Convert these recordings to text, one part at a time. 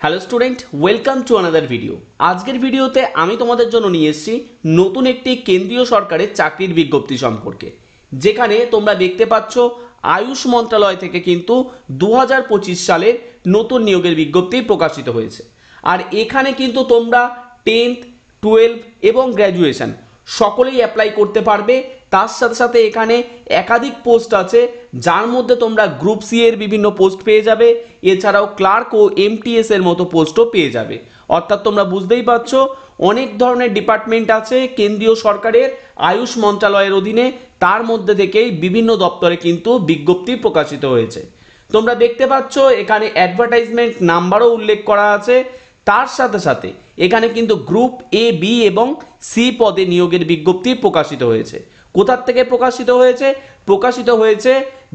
Hello student, welcome to another video. আজকের ভিডিওতে আমি তোমাদের জন্য নিয়ে এসেছি নতুন একটি কেন্দ্রীয় সরকারের চাকরির বিজ্ঞপ্তি সম্পর্কে, যেখানে তোমরা দেখতে পাচ্ছ আয়ুষ মন্ত্রণালয় থেকে কিন্তু 2025 সালের নতুন নিয়োগের বিজ্ঞপ্তি প্রকাশিত হয়েছে। আর এখানে কিন্তু তোমরা 10th, 12 এবং গ্র্যাজুয়েশন সকলেই অ্যাপ্লাই করতে পারবে। তার সাথে সাথে এখানে একাধিক পোস্ট আছে, যার মধ্যে তোমরা গ্রুপ সি এর বিভিন্ন পোস্ট পেয়ে যাবে, এছাড়াও ক্লার্ক ও এমটিএস এর মতো পোস্টও পেয়ে যাবে। অর্থাৎ তোমরা বুঝতেই পারছো অনেক ধরনের ডিপার্টমেন্ট আছে কেন্দ্রীয় সরকারের আয়ুষ মন্ত্রণালয়ের অধীনে, তার মধ্যে থেকেই বিভিন্ন দপ্তরে কিন্তু বিজ্ঞপ্তি প্রকাশিত হয়েছে। তোমরা দেখতে পাচ্ছ এখানে অ্যাডভার্টাইজমেন্ট নাম্বারও উল্লেখ করা আছে। তার সাথে সাথে এখানে কিন্তু গ্রুপ এ, বি এবং সি পদে নিয়োগের বিজ্ঞপ্তি প্রকাশিত হয়েছে। কোথার থেকে প্রকাশিত হয়েছে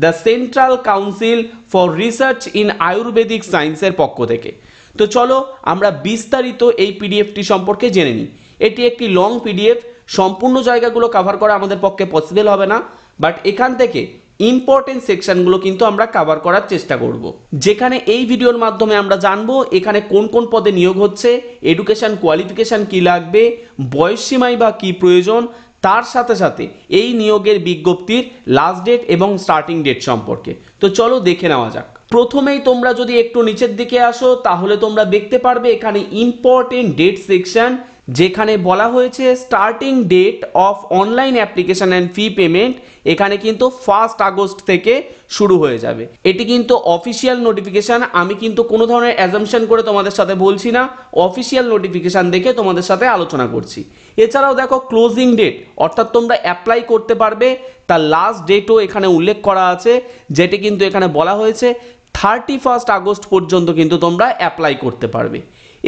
the central council for research in Ayurvedic সায়েন্সের পক্ষ থেকে। তো চলো আমরা বিস্তারিত এই পিডিএফটি সম্পর্কে জেনে নিই। এটি একটি লং পিডিএফ, সম্পূর্ণ জায়গাগুলো কভার করা আমাদের পক্ষে পসিবল হবে না, বাট এখান থেকে ইম্পর্টেন্ট সেকশনগুলো কিন্তু আমরা কভার করার চেষ্টা করব। যেখানে এই ভিডিওর মাধ্যমে আমরা জানবো এখানে কোন কোন পদে নিয়োগ হচ্ছে, এডুকেশন কোয়ালিফিকেশন কি লাগবে, বয়সসীমাই বা কি প্রয়োজন, তার সাথে সাথে এই নিয়োগের বিজ্ঞপ্তির লাস্ট ডেট এবং স্টার্টিং ডেট সম্পর্কে। তো চলো দেখে নেওয়া যাক। প্রথমেই তোমরা যদি একটু নিচের দিকে আসো তাহলে তোমরা দেখতে পারবে এখানে ইম্পর্টেন্ট ডেট সেকশন, যেখানে বলা হয়েছে starting date of online application and fee payment এখানে কিন্তু 1 আগস্ট থেকে শুরু হয়ে যাবে। এটি কিন্তু অফিসিয়াল নোটিফিকেশান, আমি কিন্তু কোনো ধরনের অ্যাজাম্পশন করে তোমাদের সাথে বলছি না, অফিসিয়াল নোটিফিকেশান দেখে তোমাদের সাথে আলোচনা করছি। এছাড়াও দেখো ক্লোজিং ডেট, অর্থাৎ তোমরা অ্যাপ্লাই করতে পারবে তার লাস্ট ডেটও এখানে উল্লেখ করা আছে, যেটি কিন্তু এখানে বলা হয়েছে 31 আগস্ট পর্যন্ত কিন্তু তোমরা অ্যাপ্লাই করতে পারবে।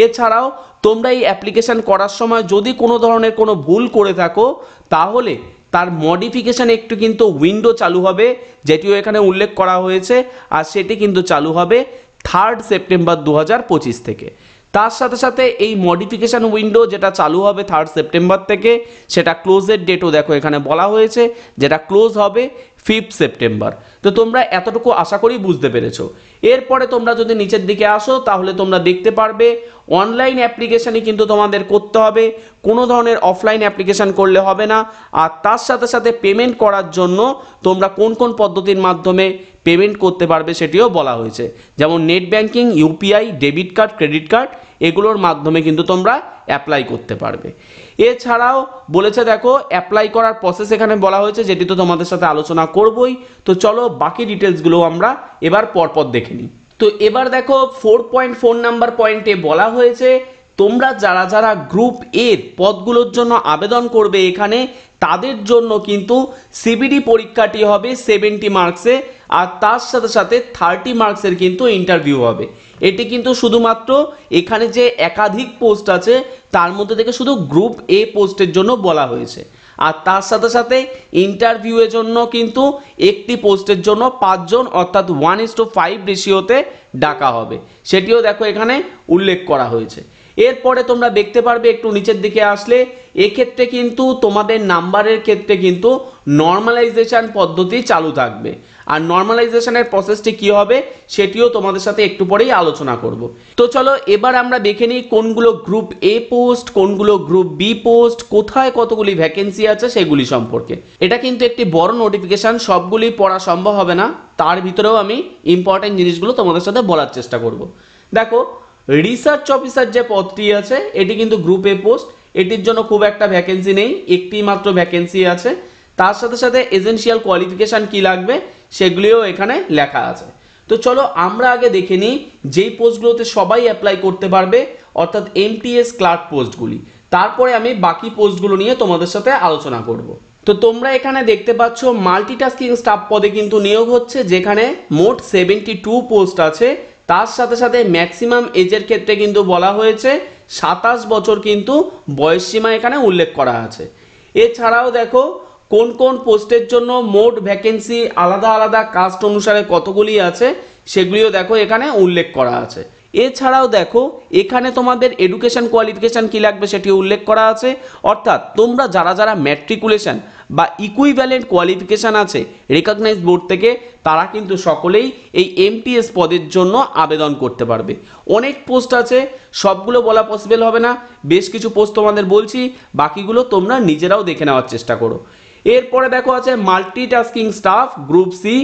এছাড়াও তোমরা এই অ্যাপ্লিকেশান করার সময় যদি কোনো ধরনের কোনো ভুল করে থাকো তাহলে তার মডিফিকেশান একটু কিন্তু উইন্ডো চালু হবে, যেটিও এখানে উল্লেখ করা হয়েছে, আর সেটি কিন্তু চালু হবে 3 সেপ্টেম্বর 2025 থেকে। তার সাথে সাথে এই মডিফিকেশান উইন্ডো যেটা চালু হবে 3 সেপ্টেম্বর থেকে, সেটা ক্লোজের ডেটও দেখো এখানে বলা হয়েছে, যেটা ক্লোজ হবে 5 সেপ্টেম্বর। তো তোমরা এতটুকু আশা করি বুঝতে পেরেছো। এরপরে তোমরা যদি নিচের দিকে আসো তাহলে তোমরা দেখতে পারবে অনলাইন অ্যাপ্লিকেশানই কিন্তু তোমাদের করতে হবে, কোনো ধরনের অফলাইন অ্যাপ্লিকেশান করলে হবে না। আর তার সাথে সাথে পেমেন্ট করার জন্য তোমরা কোন কোন পদ্ধতির মাধ্যমে পেমেন্ট করতে পারবে সেটিও বলা হয়েছে, যেমন net banking, UPI, debit card, credit card, এগুলোর মাধ্যমে কিন্তু তোমরা অ্যাপ্লাই করতে পারবে। এছাড়াও বলেছে দেখো অ্যাপ্লাই করার প্রসেস এখানে বলা হয়েছে, যেটি তো তোমাদের সাথে আলোচনা করবই। তো চলো বাকি ডিটেলসগুলো আমরা এবার পরপর দেখে নিই। তো এবার দেখো 4.4 নাম্বার পয়েন্টে বলা হয়েছে তোমরা যারা যারা গ্রুপ এর পদগুলোর জন্য আবেদন করবে এখানে, তাদের জন্য কিন্তু সিবিডি পরীক্ষাটি হবে 70 মার্কসে, আর তার সাথে সাথে 30 মার্কসের কিন্তু ইন্টারভিউ হবে। এটি কিন্তু শুধুমাত্র এখানে যে একাধিক পোস্ট আছে তার মধ্যে থেকে শুধু গ্রুপ এ পোস্টের জন্য বলা হয়েছে, আর তার সাথে সাথে ইন্টারভিউয়ের জন্য কিন্তু একটি পোস্টের জন্য 5 জন অর্থাৎ 1:5 রেশিওতে ডাকা হবে, সেটিও দেখো এখানে উল্লেখ করা হয়েছে। এরপরে তোমরা দেখতে পারবে একটু নিচের দিকে আসলে এক্ষেত্রে কিন্তু তোমাদের নাম্বারের ক্ষেত্রে কিন্তু নর্মালাইজেশন পদ্ধতি চালু থাকবে, আর নর্মালাইজেশনের প্রসেসটি কি হবে সেটিও তোমাদের সাথে একটু পরেই আলোচনা করব। তো চলো এবার আমরা দেখে নিই কোনগুলো গ্রুপ এ পোস্ট, কোনগুলো গ্রুপ বি পোস্ট, কোথায় কতগুলি ভ্যাকেন্সি আছে সেগুলি সম্পর্কে। এটা কিন্তু একটি বড় নোটিফিকেশন, সবগুলি পড়া সম্ভব হবে না, তার ভিতরেও আমি ইম্পর্টেন্ট জিনিসগুলো তোমাদের সাথে বলার চেষ্টা করব। দেখো রিসার্চ অফিসার যে পদটি আছে এটি কিন্তু গ্রুপ এ পোস্ট, এটির জন্য খুব একটা ভ্যাকেন্সি নেই, একটি মাত্র ভ্যাকেন্সি আছে। তার সাথে সাথে এসেনশিয়াল কোয়ালিফিকেশান কি লাগবে সেগুলিও এখানে লেখা আছে। তো চলো আমরা আগে দেখে নিই যেই পোস্টগুলোতে সবাই অ্যাপ্লাই করতে পারবে, অর্থাৎ এমটিএস ক্লার্ক পোস্টগুলি, তারপরে আমি বাকি পোস্টগুলো নিয়ে তোমাদের সাথে আলোচনা করব। তো তোমরা এখানে দেখতে পাচ্ছ মাল্টিটাস্কিং স্টাফ পদে কিন্তু নিয়োগ হচ্ছে, যেখানে মোট 72 পোস্ট আছে। তার সাথে সাথে ম্যাক্সিমাম এজের ক্ষেত্রে কিন্তু বলা হয়েছে 27 বছর কিন্তু বয়সসীমা এখানে উল্লেখ করা আছে। এছাড়াও দেখো কোন কোন পোস্টের জন্য মোট ভ্যাকেন্সি আলাদা আলাদা কাস্ট অনুসারে কতগুলি আছে সেগুলিও দেখো এখানে উল্লেখ করা আছে। এছাড়াও দেখো এখানে তোমাদের এডুকেশন কোয়ালিফিকেশান কী লাগবে সেটি উল্লেখ করা আছে, অর্থাৎ তোমরা যারা যারা ম্যাট্রিকুলেশন বা ইকুইভ্যালেন্ট কোয়ালিফিকেশান আছে রিকগনাইজড বোর্ড থেকে, তারা কিন্তু সকলেই এই এমটিএস পদের জন্য আবেদন করতে পারবে। অনেক পোস্ট আছে, সবগুলো বলা পসিবল হবে না, বেশ কিছু পোস্ট তোমাদের বলছি, বাকিগুলো তোমরা নিজেরাও দেখে নেওয়ার চেষ্টা করো। এরপরে দেখো আছে মাল্টিটাস্কিং স্টাফ গ্রুপ সি,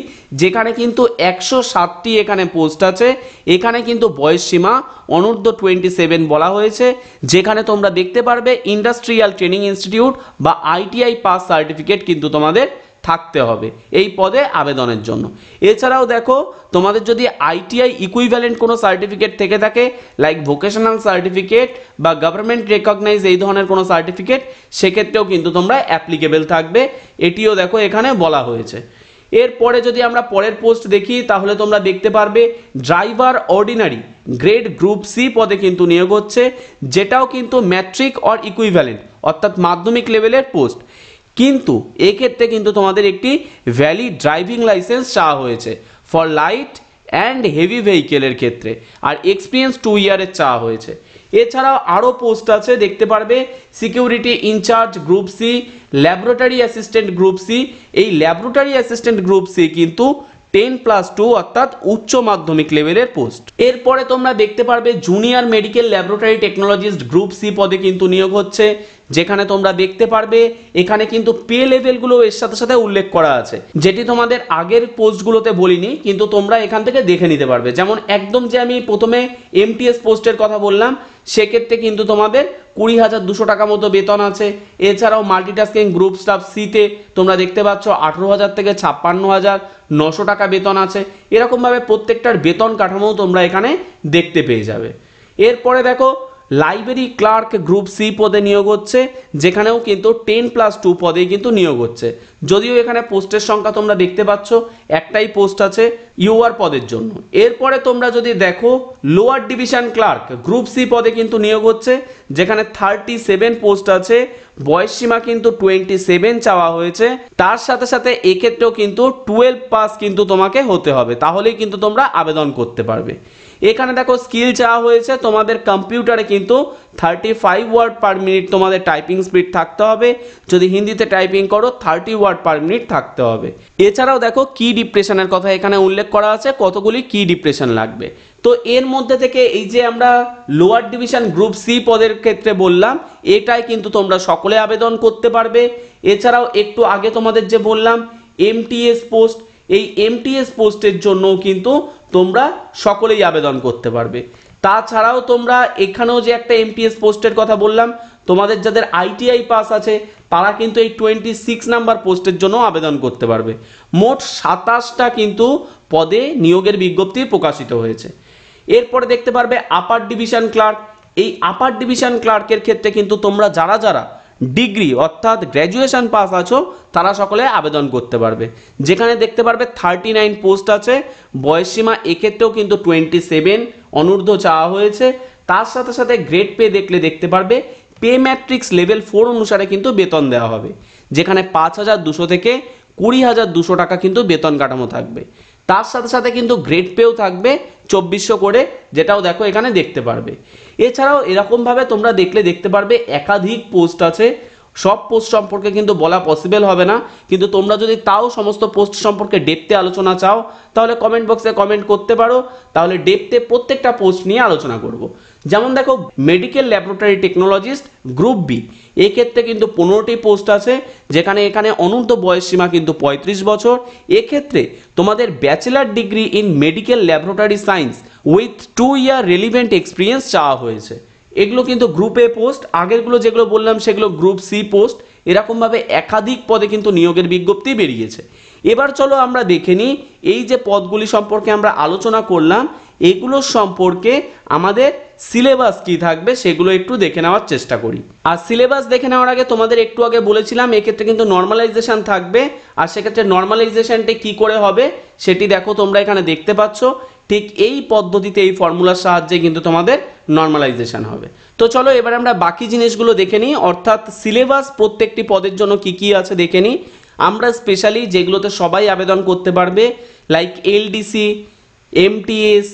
যেখানে কিন্তু 107টি এখানে পোস্ট আছে। এখানে কিন্তু বয়স সীমা অনূর্ধ্ব 27 বলা হয়েছে, যেখানে তোমরা দেখতে পারবে ইন্ডাস্ট্রিয়াল ট্রেনিং ইনস্টিটিউট বা আইটিআই পাস সার্টিফিকেট কিন্তু তোমাদের থাকতে হবে এই পদে আবেদনের জন্য। এছাড়াও দেখো তোমাদের যদি আইটিআই ইকুইভ্যালেন্ট কোনো সার্টিফিকেট থেকে থাকে, লাইক ভোকেশনাল সার্টিফিকেট বা গভর্নমেন্ট রেকগনাইজ এই ধরনের কোনো সার্টিফিকেট, সেক্ষেত্রেও কিন্তু তোমরা অ্যাপ্লিকেবল থাকবে, এটিও দেখো এখানে বলা হয়েছে। এরপরে যদি আমরা পরের পোস্ট দেখি, তাহলে তোমরা দেখতে পারবে driver ordinary grade group C পদে কিন্তু নিয়োগ হচ্ছে, যেটাও কিন্তু ম্যাট্রিক অর ইকুইভ্যালেন্ট অর্থাৎ মাধ্যমিক লেভেলের পোস্ট, কিন্তু এক্ষেত্রে কিন্তু তোমাদের একটি ভ্যালিড ড্রাইভিং লাইসেন্স চাওয়া হয়েছে ফর লাইট অ্যান্ড হেভি ভেহিকেলের ক্ষেত্রে, আর এক্সপিরিয়েন্স 2 ইয়ারের চাওয়া হয়েছে। এছাড়াও আরও পোস্ট আছে, দেখতে পারবে security incharge group C, laboratory assistant group C. এই ল্যাবরেটরি অ্যাসিস্ট্যান্ট গ্রুপ সি কিন্তু 10+2 অর্থাৎ উচ্চ মাধ্যমিক লেভেলের পোস্ট। এরপরে তোমরা দেখতে পারবে junior medical laboratory technologist group C পদে কিন্তু নিয়োগ হচ্ছে, যেখানে তোমরা দেখতে পারবে এখানে কিন্তু পে লেভেলগুলো এর সাথে সাথে উল্লেখ করা আছে, যেটি তোমাদের আগের পোস্টগুলোতে বলিনি, কিন্তু তোমরা এখান থেকে দেখে নিতে পারবে। যেমন একদম যে আমি প্রথমে এমটিএস পোস্টের কথা বললাম, সেক্ষেত্রে কিন্তু তোমাদের 20,200 টাকা মতো বেতন আছে। এছাড়াও মাল্টিটাস্কিং গ্রুপ স্টাফ সিতে তোমরা দেখতে পাচ্ছ 18,000 থেকে 56,900 টাকা বেতন আছে। এরকমভাবে প্রত্যেকটার বেতন কাঠামো তোমরা এখানে দেখতে পেয়ে যাবে। এরপরে দেখো লাইব্রেরি ক্লার্ক গ্রুপ সি পদে নিয়োগ হচ্ছে, যেখানেও কিন্তু 10+2 পদেই কিন্তু নিয়োগ হচ্ছে, যদিও এখানে পোস্টের সংখ্যা তোমরা দেখতে পাচ্ছ একটাই পোস্ট আছে ইউআর পদের জন্য। এরপরে তোমরা যদি দেখো lower division clerk group C পদে কিন্তু নিয়োগ হচ্ছে, যেখানে 37 পোস্ট আছে, বয়স সীমা কিন্তু 27 চাওয়া হয়েছে। তার সাথে সাথে এক্ষেত্রেও কিন্তু 12 পাস কিন্তু তোমাকে হতে হবে, তাহলেই কিন্তু তোমরা আবেদন করতে পারবে। এখানে দেখো স্কিল চাওয়া হয়েছে, তোমাদের কম্পিউটারে কিন্তু 35 ওয়ার্ড পার মিনিট তোমাদের টাইপিং স্পিড থাকতে হবে, যদি হিন্দিতে টাইপিং করো 30 ওয়ার্ড পার মিনিট থাকতে হবে। এছাড়াও দেখো কি ডিপ্রেশনের কথা এখানে উল্লেখ করা আছে, কতগুলি কি ডিপ্রেশন লাগবে। তো এর মধ্যে থেকে এই যে আমরা লোয়ার ডিভিশন গ্রুপ সি পদের ক্ষেত্রে বললাম, এটাই কিন্তু তোমরা সকলে আবেদন করতে পারবে। এছাড়াও একটু আগে তোমাদের যে বললাম এমটিএস পোস্ট, এই এমটিএস পোস্টের জন্য কিন্তু তোমরা সকলেই আবেদন করতে পারবে। তাছাড়াও তোমরা এখানেও যে একটা এমটিএস পোস্টের কথা বললাম, তোমাদের যাদের আইটিআই পাস আছে তারা কিন্তু এই 26 নাম্বার পোস্টের জন্য আবেদন করতে পারবে। মোট 27টা কিন্তু পদে নিয়োগের বিজ্ঞপ্তি প্রকাশিত হয়েছে। এরপরে দেখতে পারবে আপার ডিভিশন ক্লার্ক। এই আপার ডিভিশন ক্লার্কের ক্ষেত্রে কিন্তু তোমরা যারা যারা ডিগ্রি অর্থাৎ গ্র্যাজুয়েশন পাস আছো তারা সকলে আবেদন করতে পারবে, যেখানে দেখতে পারবে 39 পোস্ট আছে, বয়স সীমা এক্ষেত্রেও কিন্তু 27 অনূর্ধ্ব চাওয়া হয়েছে। তার সাথে সাথে গ্রেড পে দেখলে দেখতে পারবে পে ম্যাট্রিক্স লেভেল 4 অনুসারে কিন্তু বেতন দেওয়া হবে, যেখানে 5,200 থেকে 20,200 টাকা কিন্তু বেতন কাঠামো থাকবে। তার সাথে সাথে কিন্তু গ্রেড পেও থাকবে 2400 করে, যেটাও দেখো এখানে দেখতে পারবে। এছাড়াও এরকমভাবে তোমরা দেখলে দেখতে পারবে একাধিক পোস্ট আছে, সব পোস্ট সম্পর্কে কিন্তু বলা পসিবল হবে না, কিন্তু তোমরা যদি তাও সমস্ত পোস্ট সম্পর্কে ডেপথে আলোচনা চাও তাহলে কমেন্ট বক্সে কমেন্ট করতে পারো, তাহলে ডেপথে প্রত্যেকটা পোস্ট নিয়ে আলোচনা করব। যেমন দেখো medical laboratory technologist group B, এক্ষেত্রে কিন্তু 15টি পোস্ট আছে, যেখানে এখানে অনূর্ধ্ব বয়স সীমা কিন্তু 35 বছর। এক্ষেত্রে তোমাদের bachelor degree in medical laboratory science with 2 year relevant experience চাওয়া হয়েছে। এগুলো কিন্তু গ্রুপ এ পোস্ট, আগেরগুলো যেগুলো বললাম সেগুলো গ্রুপ সি পোস্ট। এরকমভাবে একাধিক পদে কিন্তু নিয়োগের বিজ্ঞপ্তি বেরিয়েছে। এবার চলো আমরা দেখে নিই এই যে পদগুলি সম্পর্কে আমরা আলোচনা করলাম, এগুলোর সম্পর্কে আমাদের সিলেবাস কি থাকবে সেগুলো একটু দেখে নেওয়ার চেষ্টা করি। আর সিলেবাস দেখে নেওয়ার আগে তোমাদের একটু আগে বলেছিলাম এক্ষেত্রে কিন্তু নর্মালাইজেশন থাকবে, আর সেক্ষেত্রে নর্মালাইজেশনটা কি করে হবে সেটি দেখো তোমরা এখানে দেখতে পাচ্ছ। ঠিক এই পদ্ধতিতে এই ফর্মুলার সাহায্যে কিন্তু তোমাদের নর্মালাইজেশন হবে। তো চলো এবার আমরা বাকি জিনিসগুলো দেখে নিই, অর্থাৎ সিলেবাস প্রত্যেকটি পদের জন্য কি কি আছে দেখে নিই। আমরা স্পেশালি যেগুলোতে সবাই আবেদন করতে পারবে, লাইক এলডিসি, এমটিএস,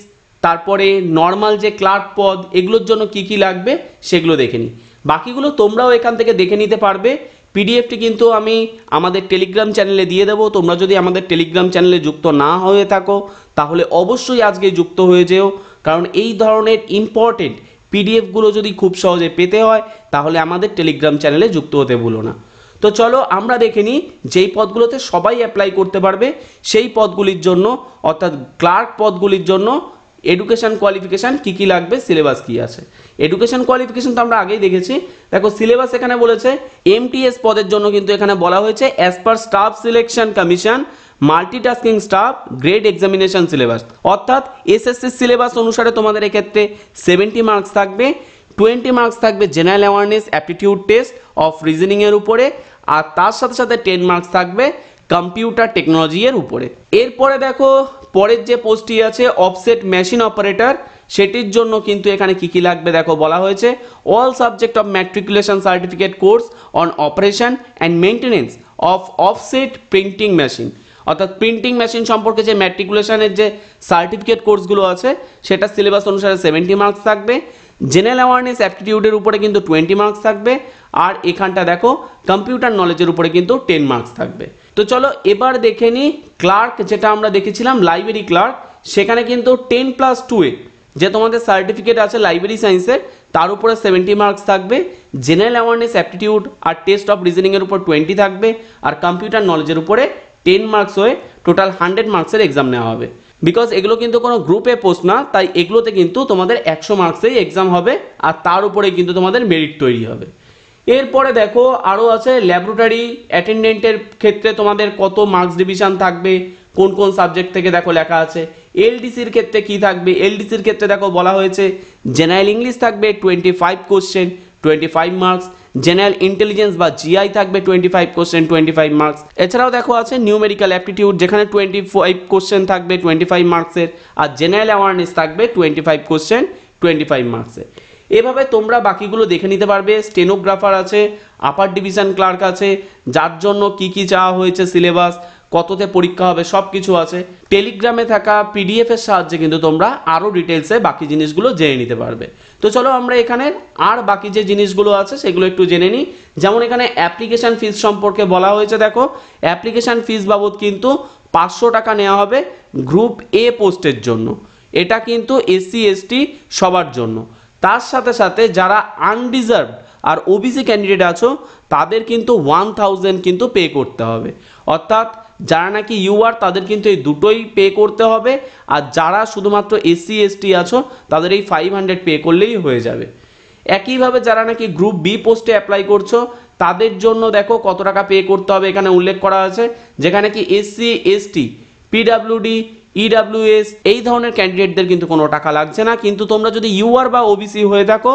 তারপরে নর্মাল যে ক্লার্ক পদ, এগুলোর জন্য কি কি লাগবে সেগুলো দেখে নিই। বাকিগুলো তোমরাও এখান থেকে দেখে নিতে পারবে। পিডিএফটি কিন্তু আমি আমাদের টেলিগ্রাম চ্যানেলে দিয়ে দেবো। তোমরা যদি আমাদের টেলিগ্রাম চ্যানেলে যুক্ত না হয়ে থাকো তাহলে অবশ্যই আজকে যুক্ত হয়ে যেও, কারণ এই ধরনের ইম্পর্টেন্ট পিডিএফগুলো যদি খুব সহজে পেতে হয় তাহলে আমাদের টেলিগ্রাম চ্যানেলে যুক্ত হতে ভুলো না। তো চলো আমরা দেখে নিই যেই পদগুলোতে সবাই অ্যাপ্লাই করতে পারবে সেই পদগুলির জন্য, অর্থাৎ ক্লার্ক পদগুলির জন্য এডুকেশন কোয়ালিফিকেশান কী কী লাগবে, সিলেবাস কী আছে। এডুকেশন কোয়ালিফিকেশান তো আমরা আগেই দেখেছি। দেখো সিলেবাস এখানে বলেছে এমটিএস পদের জন্য কিন্তু এখানে বলা হয়েছে as per staff selection commission multitasking staff grade examination syllabus, অর্থাৎ এসএসসি সিলেবাস অনুসারে তোমাদের এক্ষেত্রে 70 মার্কস থাকবে, 20 মার্কস থাকবে general awareness aptitude test of রিজনিংয়ের উপরে, আর তার সাথে সাথে 10 মার্কস থাকবে কম্পিউটার টেকনোলজি এর উপরে। এরপরে দেখো পরের যে পোস্টটি আছে অফসেট মেশিন অপারেটর, সেটির জন্য কিন্তু এখানে কি কি লাগবে দেখো বলা হয়েছে all subject of matriculation certificate course on operation and maintenance of offset printing machine, অর্থাৎ প্রিন্টিং মেশিন সম্পর্কে যে ম্যাট্রিকুলেশনের যে সার্টিফিকেট কোর্সগুলো আছে সেটা সিলেবাস অনুসারে 70 মার্কস থাকবে, জেনারেল অ্যাওয়ারনেস অ্যাপটিটিউডের উপরে কিন্তু 20 মার্কস থাকবে, আর এখানটা দেখো কম্পিউটার নলেজের উপরে কিন্তু 10 মার্কস থাকবে। তো চলো এবার দেখে নিই ক্লার্ক, যেটা আমরা দেখেছিলাম লাইব্রেরি ক্লার্ক, সেখানে কিন্তু 10+2 যে তোমাদের সার্টিফিকেট আছে লাইব্রেরি সায়েন্সের তার উপরে 70 মার্কস থাকবে, জেনারেল অ্যাওয়ারনেস অ্যাপটিটিউড আর টেস্ট অফ রিজনিংয়ের উপর 20 থাকবে, আর কম্পিউটার নলেজের উপরে 10 মার্কস হয়ে টোটাল 100 মার্কসের এক্সাম নেওয়া হবে। বিকজ এগুলো কিন্তু কোনো গ্রুপে পোস্ট না, তাই এগুলোতে কিন্তু তোমাদের 100 মার্কসেই এক্সাম হবে, আর তার উপরে কিন্তু তোমাদের মেরিট তৈরি হবে। এরপরে দেখো আরও আছে ল্যাবরেটরি অ্যাটেন্ডেন্টের ক্ষেত্রে তোমাদের কত মার্কস ডিভিশন থাকবে, কোন কোন সাবজেক্ট থেকে দেখো লেখা আছে। এলডিসির ক্ষেত্রে কি থাকবে, এলডিসির ক্ষেত্রে দেখো বলা হয়েছে জেনারেল ইংলিশ থাকবে 25 কোশ্চেন 25 মার্কস, জেনারেল ইন্টেলিজেন্স বা জিআই থাকবে 25 কোশ্চেন 25 মার্কস। এছাড়াও দেখো আছে নিউমেরিক্যাল অ্যাপটিটিউড যেখানে 25 কোশ্চেন থাকবে 25 মার্কসের, আর জেনারেল অ্যাওয়ারনেস থাকবে 25 কোশ্চেন 25 মার্কসের। এভাবে তোমরা বাকিগুলো দেখে নিতে পারবে। স্টেনোগ্রাফার আছে, আপার ডিভিশন ক্লার্ক আছে, যার জন্য কি কি চাওয়া হয়েছে সিলেবাস, কততে পরীক্ষা হবে সব কিছু আছে। টেলিগ্রামে থাকা পিডিএফ এর সাহায্যে কিন্তু তোমরা আরও ডিটেলসে বাকি জিনিসগুলো জেনে নিতে পারবে। তো চলো আমরা এখানে আর বাকি যে জিনিসগুলো আছে সেগুলো একটু জেনে নিই। যেমন এখানে অ্যাপ্লিকেশান ফিস সম্পর্কে বলা হয়েছে, দেখো অ্যাপ্লিকেশান ফিস বাবদ কিন্তু 500 টাকা নেওয়া হবে গ্রুপ এ পোস্টের জন্য, এটা কিন্তু এসসি এসটি সবার জন্য। তার সাথে সাথে যারা আনডিজার্ভড আর ওবিসি ক্যান্ডিডেট আছো তাদের কিন্তু 1000 কিন্তু পে করতে হবে, অর্থাৎ যারা নাকি ইউআর তাদের কিন্তু এই দুটোই পে করতে হবে, আর যারা শুধুমাত্র এসসি এসটি আছো তাদের এই 500 পে করলেই হয়ে যাবে। একইভাবে যারা নাকি গ্রুপ বি পোস্টে অ্যাপ্লাই করছো তাদের জন্য দেখো কত টাকা পে করতে হবে এখানে উল্লেখ করা আছে, যেখানে কি এসসি এসটি পিডাব্লিউডি ইডাব্লিউএস এই ধরনের ক্যান্ডিডেটদের কিন্তু কোনো টাকা লাগছে না, কিন্তু তোমরা যদি ইউআর বা ওবিসি হয়ে থাকো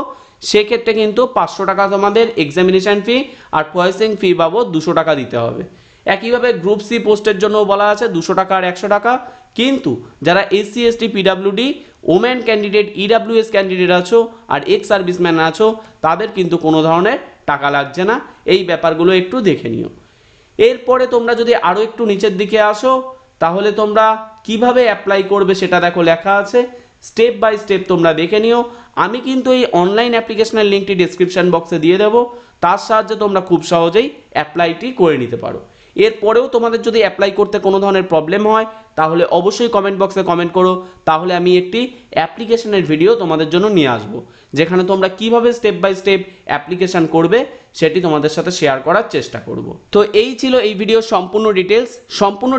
সেক্ষেত্রে কিন্তু 500 টাকা তোমাদের এক্সামিনেশান ফি আর প্রসেসিং ফি বাবদ 200 টাকা দিতে হবে। একইভাবে গ্রুপ সি পোস্টের জন্য বলা আছে 200 টাকা আর 100 টাকা, কিন্তু যারা SC ST PWD women candidate EWS candidate আছো আর এক্স সার্ভিসম্যান আছো তাদের কিন্তু কোনো ধরনের টাকা লাগছে না। এই ব্যাপারগুলো একটু দেখে নিও। এরপরে তোমরা যদি আরও একটু নিচের দিকে আসো তাহলে তোমরা কিভাবে অ্যাপ্লাই করবে সেটা দেখো লেখা আছে, স্টেপ বাই স্টেপ তোমরা দেখে নিও। আমি কিন্তু এই অনলাইন অ্যাপ্লিকেশনের লিঙ্কটি ডেসক্রিপশন বক্সে দিয়ে দেবো, তার সাহায্যে তোমরা খুব সহজেই অ্যাপ্লাইটি করে নিতে পারো। এরপরেও তোমাদের যদি অ্যাপ্লাই করতে কোনো ধরনের প্রবলেম হয় তাহলে অবশ্যই কমেন্ট বক্সে কমেন্ট করো, তাহলে আমি একটি অ্যাপ্লিকেশনের ভিডিও তোমাদের জন্য নিয়ে আসবো যেখানে তোমরা কিভাবে স্টেপ বাই স্টেপ অ্যাপ্লিকেশন করবে সেটি তোমাদের সাথে শেয়ার করার চেষ্টা করব। তো এই ছিল এই ভিডিওর সম্পূর্ণ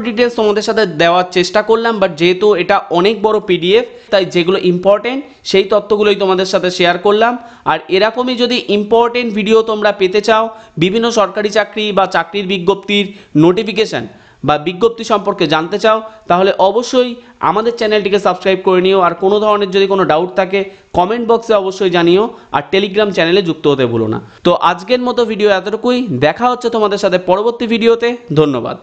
ডিটেলস তোমাদের সাথে দেওয়ার চেষ্টা করলাম, বাট যেহেতু এটা অনেক বড় পিডিএফ তাই যেগুলো ইম্পর্টেন্ট সেই তথ্যগুলোই তোমাদের সাথে শেয়ার করলাম। আর এরকমই যদি ইম্পর্টেন্ট ভিডিও তোমরা পেতে চাও, বিভিন্ন সরকারি চাকরি বা চাকরির বিজ্ঞপ্তির নোটিফিকেশান বা বিজ্ঞপ্তি সম্পর্কে জানতে চাও তাহলে অবশ্যই আমাদের চ্যানেলটিকে সাবস্ক্রাইব করে নিও। আর কোনো ধরনের যদি কোনো ডাউট থাকে কমেন্ট বক্সে অবশ্যই জানিও, আর টেলিগ্রাম চ্যানেলে যুক্ত হতে ভুলো না। তো আজকের মতো ভিডিও এতটুকুই, দেখা হচ্ছে তোমাদের সাথে পরবর্তী ভিডিওতে। ধন্যবাদ।